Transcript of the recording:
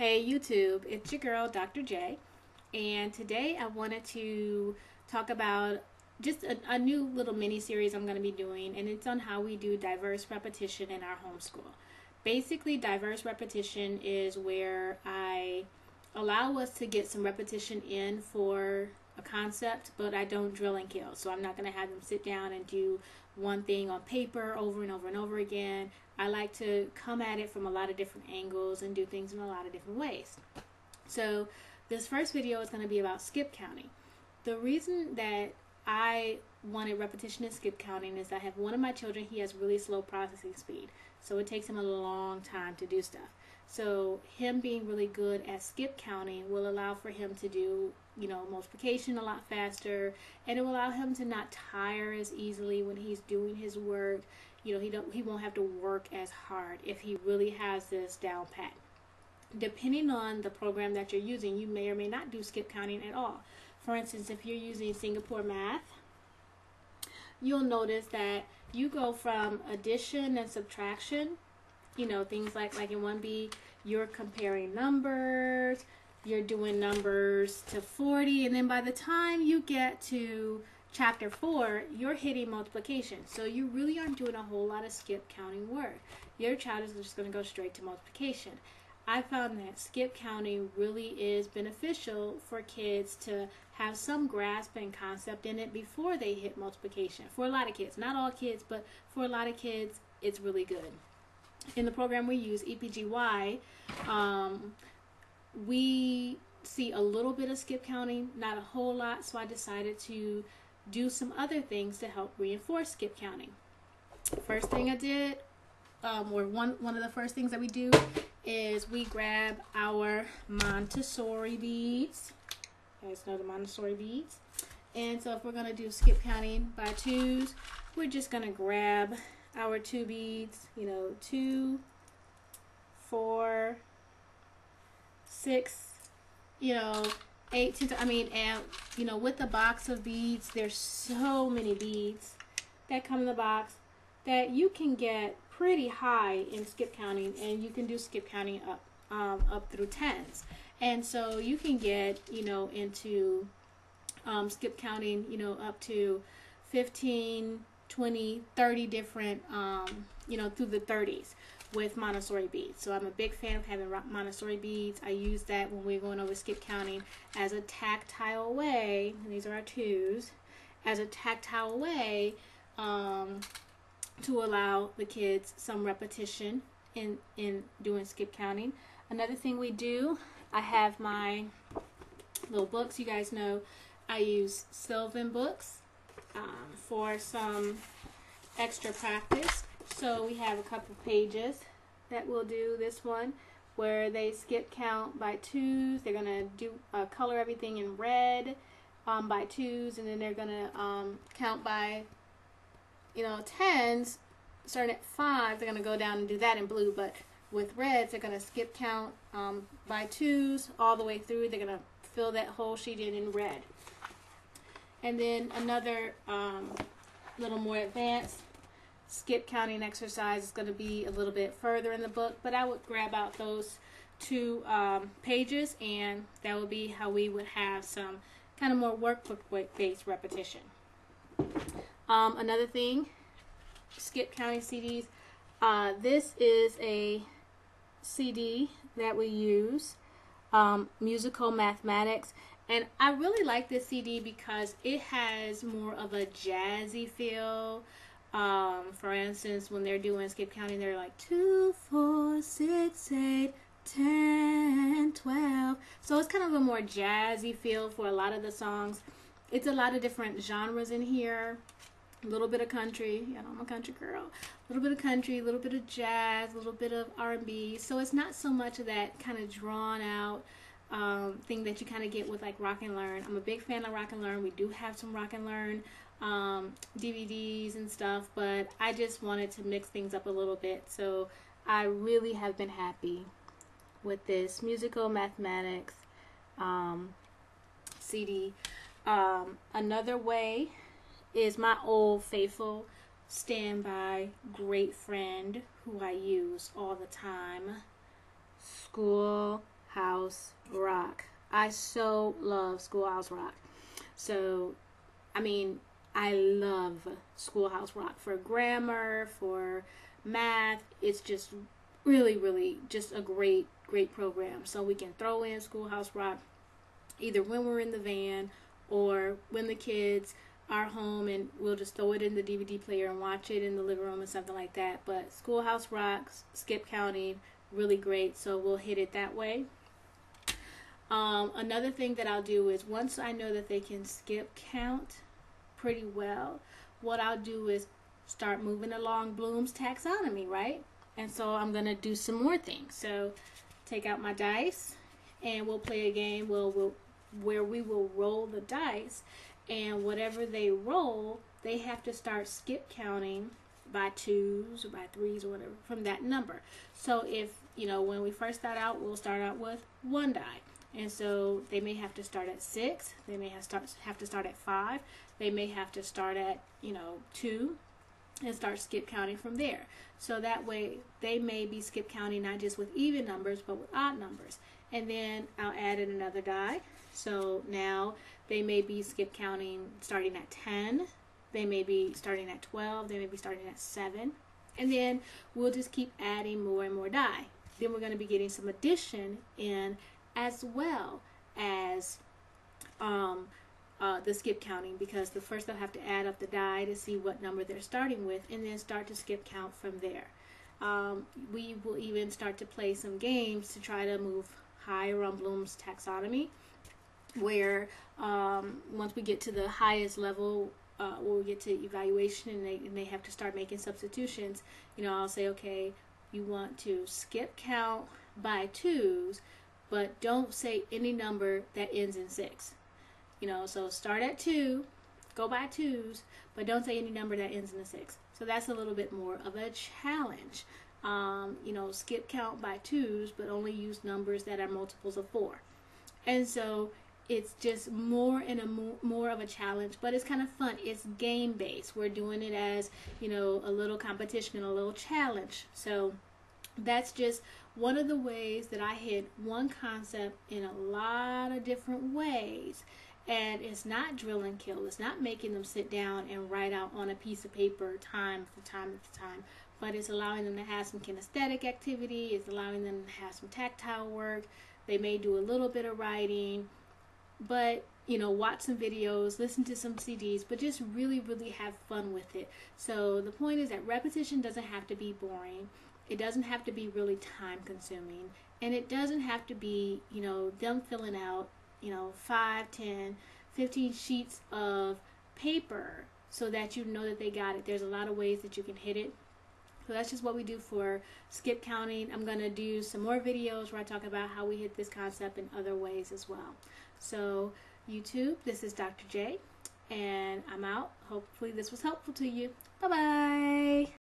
Hey YouTube, it's your girl Dr. J, and today I wanted to talk about just a new little mini series I'm going to be doing, and it's on how we do diverse repetition in our homeschool. Basically, diverse repetition is where I allow us to get some repetition in for a concept, but I don't drill and kill. So I'm not going to have them sit down and do one thing on paper over and over and over again. I like to come at it from a lot of different angles and do things in a lot of different ways. So this first video is going to be about skip counting. The reason that I wanted repetition and skip counting is I have one of my children, he has really slow processing speed. So it takes him a long time to do stuff. So him being really good at skip counting will allow for him to do, multiplication a lot faster, and it will allow him to not tire as easily when he's doing his work. He won't have to work as hard if he really has this down pat. Depending on the program that you're using, you may or may not do skip counting at all. For instance, if you're using Singapore Math, you'll notice that you go from addition and subtraction, things like in 1B, you're comparing numbers, you're doing numbers to 40, and then by the time you get to chapter 4, you're hitting multiplication. So you really aren't doing a whole lot of skip counting work. Your child is just going to go straight to multiplication. I found that skip counting really is beneficial for kids to have some grasp and concept in it before they hit multiplication. For a lot of kids, not all kids, but for a lot of kids, it's really good. In the program we use, EPGY, we see a little bit of skip counting, not a whole lot, so I decided to do some other things to help reinforce skip counting. First thing I did, or one of the first things that we do is we grab our Montessori beads. You guys know the Montessori beads. And so if we're going to do skip counting by twos, we're just going to grab our 2 beads, 2, 4, 6, 8, 10, and with the box of beads, there's so many beads that come in the box that you can get pretty high in skip counting, and you can do skip counting up through tens. And so you can get, into skip counting, up to 15, 20, 30 different, through the 30s with Montessori beads. So I'm a big fan of having Montessori beads. I use that when we're going over skip counting as a tactile way, and these are our 2s, as a tactile way to allow the kids some repetition in doing skip counting. Another thing we do, I have my little books. You guys know I use Sylvan books for some extra practice. So we have a couple pages that we'll do this one where they skip count by 2s. They're going to do color everything in red by 2s, and then they're going to count by 10s. Starting at 5, they're going to go down and do that in blue, but with reds, they're going to skip count by 2s all the way through. They're going to fill that whole sheet in red. And then another little more advanced skip counting exercise is going to be a little bit further in the book, but I would grab out those 2 pages, and that would be how we would have some kind of more workbook-based repetition. Another thing, skip counting CDs. This is a CD that we use, Musical Mathematics, and I really like this CD because it has more of a jazzy feel. For instance, when they're doing skip counting, they're like 2, 4, 6, 8, 10, 12. So it's kind of a more jazzy feel for a lot of the songs. It's a lot of different genres in here. A little bit of country, I'm a country girl. A little bit of country, a little bit of jazz, a little bit of R&B. So it's not so much of that kind of drawn out thing that you kind of get with like Rock and Learn. I'm a big fan of Rock and Learn. We do have some Rock and Learn DVDs and stuff, but I just wanted to mix things up a little bit. So I really have been happy with this Musical Mathematics CD. Another way is my old faithful standby great friend who I use all the time, Schoolhouse Schoolhouse Rock. I so love Schoolhouse Rock. So, I mean, I love Schoolhouse Rock for grammar, for math. It's just really, really just a great program. So we can throw in Schoolhouse Rock either when we're in the van or when the kids are home, and we'll just throw it in the DVD player and watch it in the living room or something like that. But Schoolhouse Rock, skip counting, really great. So we'll hit it that way. Another thing that I'll do is, once I know that they can skip count pretty well, what I'll do is start moving along Bloom's taxonomy, right? And so I'm going to do some more things. So take out my dice, and we'll play a game where we will roll the dice, and whatever they roll, they have to start skip counting by 2s or by 3s or whatever from that number. So if, when we first start out, we'll start out with 1 die. And so they may have to start at 6, they may have to start at 5, they may have to start at 2 and start skip counting from there. So that way they may be skip counting not just with even numbers but with odd numbers. And then I'll add in another die. So now they may be skip counting starting at 10, they may be starting at 12, they may be starting at 7, and then we'll just keep adding more and more die. Then we're going to be getting some addition in, as well as the skip counting, because first they'll have to add up the die to see what number they're starting with, and then start to skip count from there. We will even start to play some games to try to move higher on Bloom's taxonomy, where once we get to the highest level, we'll get to evaluation, and they have to start making substitutions. I'll say, okay, you want to skip count by 2s, but don't say any number that ends in 6. So start at 2, go by 2s, but don't say any number that ends in a 6. So that's a little bit more of a challenge. Skip count by 2s, but only use numbers that are multiples of 4. And so it's just more and more of a challenge, but it's kind of fun. It's game based. We're doing it as, a little competition and a little challenge. So that's just one of the ways that I hit one concept in a lot of different ways. And it's not drill and kill. It's not making them sit down and write out on a piece of paper time after time after time. But it's allowing them to have some kinesthetic activity. It's allowing them to have some tactile work. They may do a little bit of writing. But, watch some videos, listen to some CDs, but just really, really have fun with it. So the point is that repetition doesn't have to be boring. It doesn't have to be really time consuming. And it doesn't have to be, them filling out, 5, 10, 15 sheets of paper so that you know that they got it. There's a lot of ways that you can hit it. So that's just what we do for skip counting. I'm going to do some more videos where I talk about how we hit this concept in other ways as well. So YouTube, this is Dr. J, and I'm out. Hopefully this was helpful to you. Bye-bye.